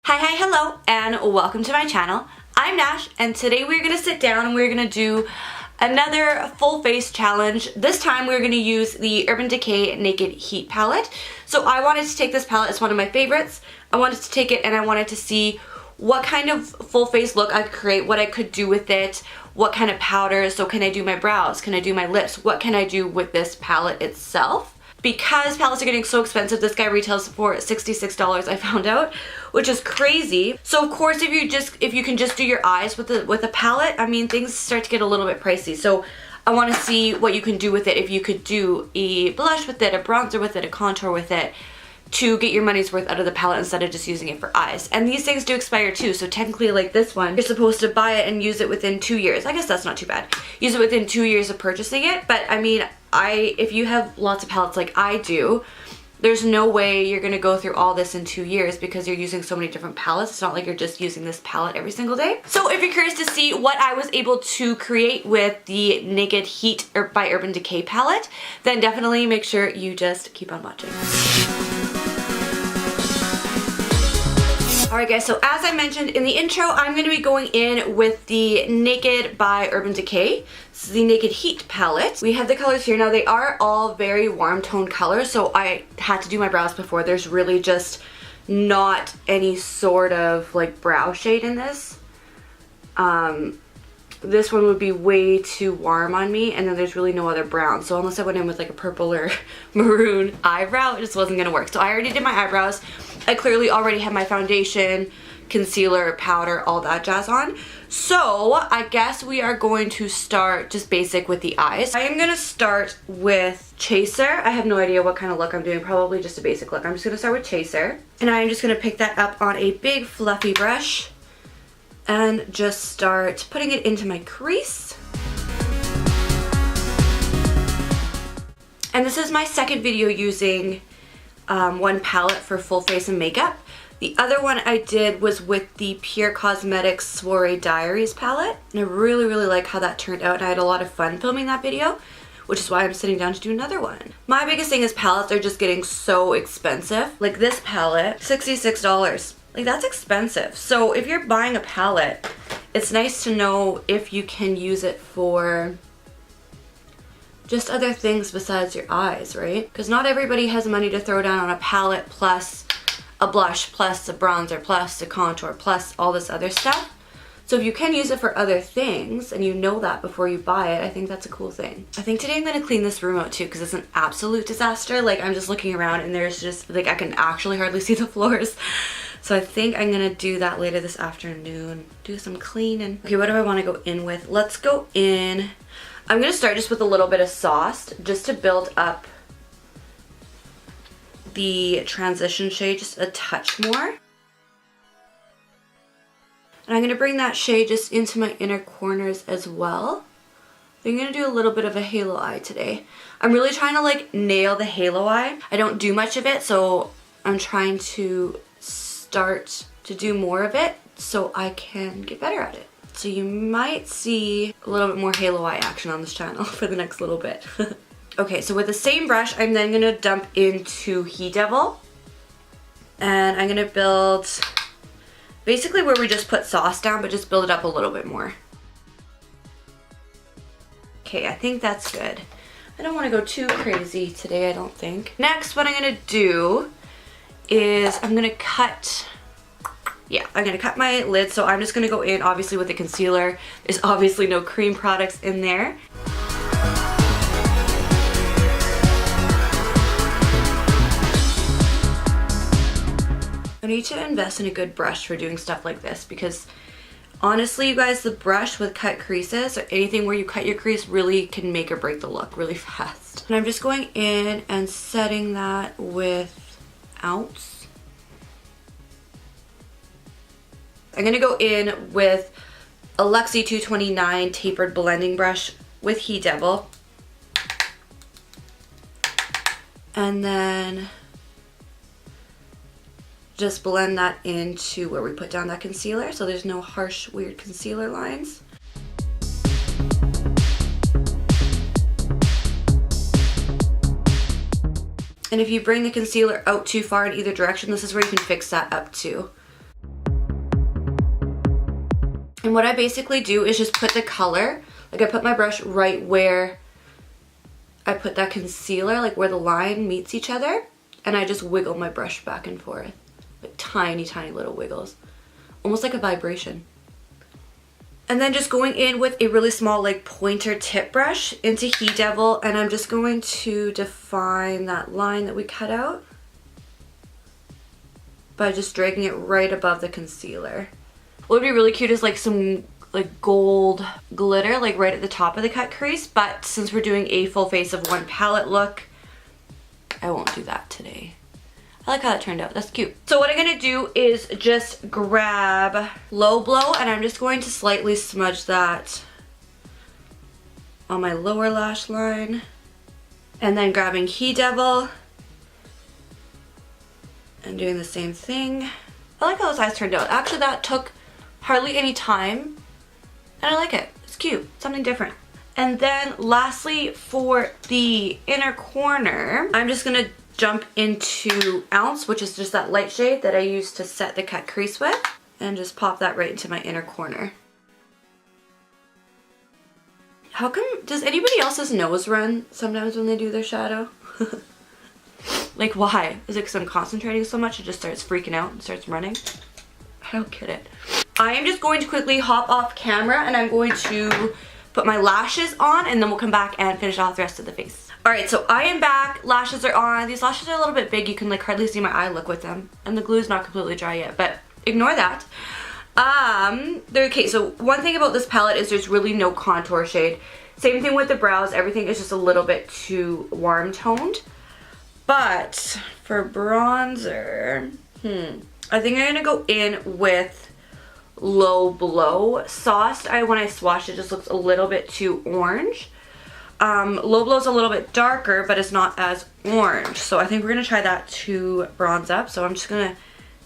Hi, hello, and welcome to my channel. I'm Nash, and today we're gonna sit down and we're gonna do another full face challenge. This time we're gonna use the Urban Decay Naked Heat palette. So I wanted to take this palette, it's one of my favorites. I wanted to take it and I wanted to see what kind of full face look I could create, what I could do with it, what kind of powders. So can I do my brows? Can I do my lips? What can I do with this palette itself? Because palettes are getting so expensive, this guy retails for $66, I found out, which is crazy. So of course, if you can just do your eyes with a palette, I mean, things start to get a little bit pricey. So I want to see what you can do with it. If you could do a blush with it, a bronzer with it, a contour with it, to get your money's worth out of the palette instead of just using it for eyes. And these things do expire too, so technically like this one, you're supposed to buy it and use it within 2 years. I guess that's not too bad. Use it within 2 years of purchasing it, but I mean, if you have lots of palettes like I do, there's no way you're gonna go through all this in 2 years because you're using so many different palettes. It's not like you're just using this palette every single day. So if you're curious to see what I was able to create with the Naked Heat by Urban Decay palette, then definitely make sure you just keep on watching. Alright guys, so as I mentioned in the intro, I'm going to be going in with the Naked by Urban Decay. This is the Naked Heat palette. We have the colors here. Now they are all very warm tone colors, so I had to do my brows before. There's really just not any sort of like brow shade in this. This one would be way too warm on me, and then there's really no other brown. So unless I went in with like a purple or maroon eyebrow, it just wasn't gonna work. So I already did my eyebrows. I clearly already have my foundation, concealer, powder, all that jazz on. So I guess we are going to start just basic with the eyes. I am gonna start with Chaser. I have no idea what kind of look I'm doing, probably just a basic look. I'm just gonna start with Chaser. And I am just gonna pick that up on a big fluffy brush and just start putting it into my crease. And this is my second video using one palette for full face and makeup. The other one I did was with the Pure Cosmetics Soiree Diaries palette, and I really like how that turned out, and I had a lot of fun filming that video, which is why I'm sitting down to do another one. My biggest thing is palettes are just getting so expensive. Like this palette, $66. Like that's expensive. So if you're buying a palette, it's nice to know if you can use it for just other things besides your eyes, right? Because not everybody has money to throw down on a palette plus a blush plus a bronzer plus a contour plus all this other stuff. So if you can use it for other things and you know that before you buy it, I think that's a cool thing. I think today I'm gonna clean this room out too because it's an absolute disaster. Like I'm just looking around and there's just like I can actually hardly see the floors. So I think I'm gonna do that later this afternoon. Do some cleaning. Okay, what do I wanna go in with? Let's go in. I'm gonna start just with a little bit of Sauce just to build up the transition shade just a touch more. And I'm gonna bring that shade just into my inner corners as well. I'm gonna do a little bit of a halo eye today. I'm really trying to like nail the halo eye. I don't do much of it, so I'm trying to start to do more of it so I can get better at it. So you might see a little bit more halo eye action on this channel for the next little bit. Okay, so with the same brush, I'm then gonna dump into He Devil. And I'm gonna build basically where we just put Sauce down, but just build it up a little bit more. Okay, I think that's good. I don't wanna go too crazy today, I don't think. Next, what I'm gonna do is I'm gonna cut my lid. So I'm just gonna go in obviously with the concealer. There's obviously no cream products in there. I need to invest in a good brush for doing stuff like this because honestly, you guys, the brush with cut creases or anything where you cut your crease really can make or break the look really fast. And I'm just going in and setting that with Ounce. I'm gonna go in with a Luxie 229 tapered blending brush with He Devil. And then just blend that into where we put down that concealer so there's no harsh, weird concealer lines. And if you bring the concealer out too far in either direction, this is where you can fix that up too. And what I basically do is just put the color, like I put my brush right where I put that concealer, like where the line meets each other, and I just wiggle my brush back and forth. Like tiny, tiny little wiggles. Almost like a vibration. And then just going in with a really small like pointer tip brush into He Devil, and I'm just going to define that line that we cut out by just dragging it right above the concealer. What would be really cute is like some like gold glitter like right at the top of the cut crease, but since we're doing a full face of one palette look, I won't do that today. I like how that turned out. That's cute. So what I'm going to do is just grab Low Blow, and I'm just going to slightly smudge that on my lower lash line. And then grabbing He Devil and doing the same thing. I like how those eyes turned out. Actually, that took hardly any time, and I like it. It's cute. Something different. And then lastly, for the inner corner, I'm just going to jump into Ounce, which is just that light shade that I use to set the cut crease with, and just pop that right into my inner corner. How come, does anybody else's nose run sometimes when they do their shadow? Like why? Is it because I'm concentrating so much it just starts freaking out and starts running? I don't get it. I am just going to quickly hop off camera, and I'm going to put my lashes on, and then we'll come back and finish off the rest of the face. Alright, so I am back. Lashes are on. These lashes are a little bit big. You can like hardly see my eye look with them. And the glue is not completely dry yet, but ignore that. Okay, so one thing about this palette is there's really no contour shade. Same thing with the brows. Everything is just a little bit too warm toned. But for bronzer, I think I'm going to go in with Low Blow. Sauced, when I swatched it, just looks a little bit too orange. Low Blow's a little bit darker, but it's not as orange. So I think we're going to try that to bronze up. So I'm just going to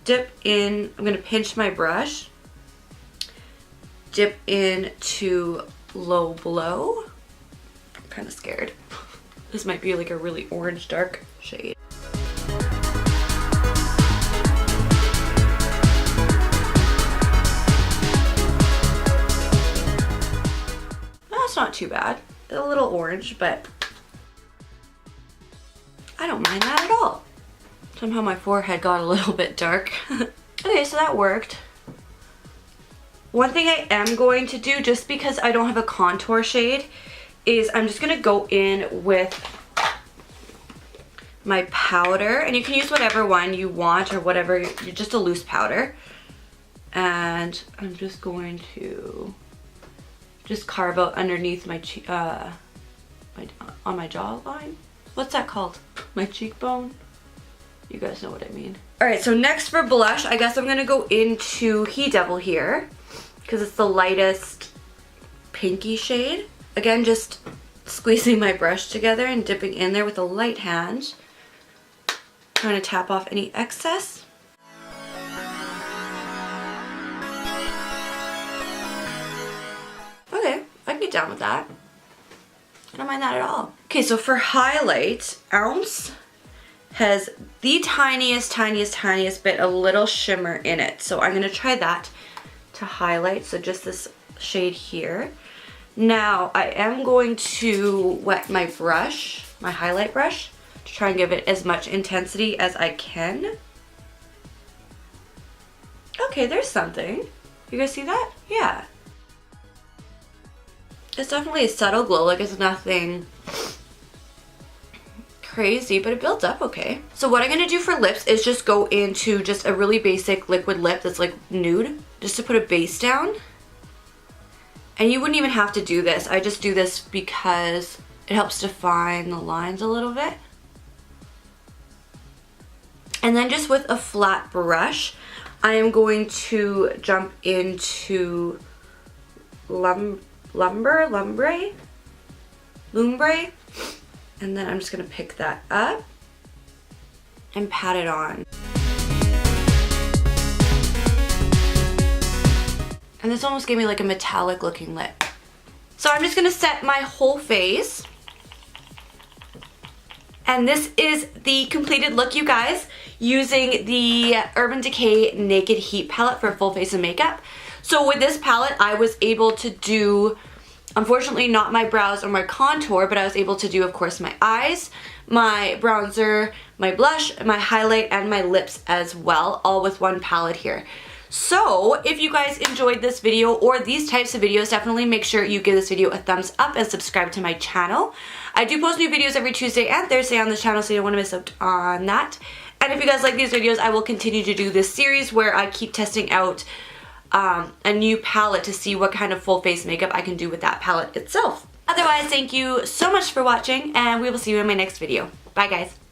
dip in, I'm going to pinch my brush, dip into Low Blow. I'm kind of scared. This might be like a really orange dark shade. That's not too bad. A little orange, but I don't mind that at all. Somehow my forehead got a little bit dark. Okay, so that worked. One thing I am going to do, just because I don't have a contour shade, is I'm just going to go in with my powder, and you can use whatever one you want or whatever, just a loose powder. And I'm just going to just carve out underneath my on my jawline. What's that called? My cheekbone? You guys know what I mean. Alright, so next for blush, I guess I'm gonna go into He Devil here, because it's the lightest pinky shade. Again, just squeezing my brush together and dipping in there with a light hand. Trying to tap off any excess. Okay, I can get down with that. I don't mind that at all. Okay, so for highlight, Ounce has the tiniest bit, a little shimmer in it. So I'm gonna try that to highlight. So just this shade here. Now I am going to wet my brush, my highlight brush, to try and give it as much intensity as I can. Okay, there's something. You guys see that? Yeah. It's definitely a subtle glow, like it's nothing crazy, but it builds up okay. So what I'm gonna do for lips is just go into just a really basic liquid lip that's like nude, just to put a base down. And you wouldn't even have to do this. I just do this because it helps define the lines a little bit. And then just with a flat brush, I am going to jump into Lumbre, and then I'm just gonna pick that up and pat it on. And this almost gave me like a metallic looking lip. So I'm just gonna set my whole face. And this is the completed look, you guys, using the Urban Decay Naked Heat Palette for full face of makeup. So with this palette, I was able to do, unfortunately not my brows or my contour, but I was able to do, of course, my eyes, my bronzer, my blush, my highlight, and my lips as well, all with one palette here. So if you guys enjoyed this video or these types of videos, definitely make sure you give this video a thumbs up and subscribe to my channel. I do post new videos every Tuesday and Thursday on this channel, so you don't want to miss out on that. And if you guys like these videos, I will continue to do this series where I keep testing out a new palette to see what kind of full face makeup I can do with that palette itself. Otherwise, thank you so much for watching, and we will see you in my next video. Bye guys.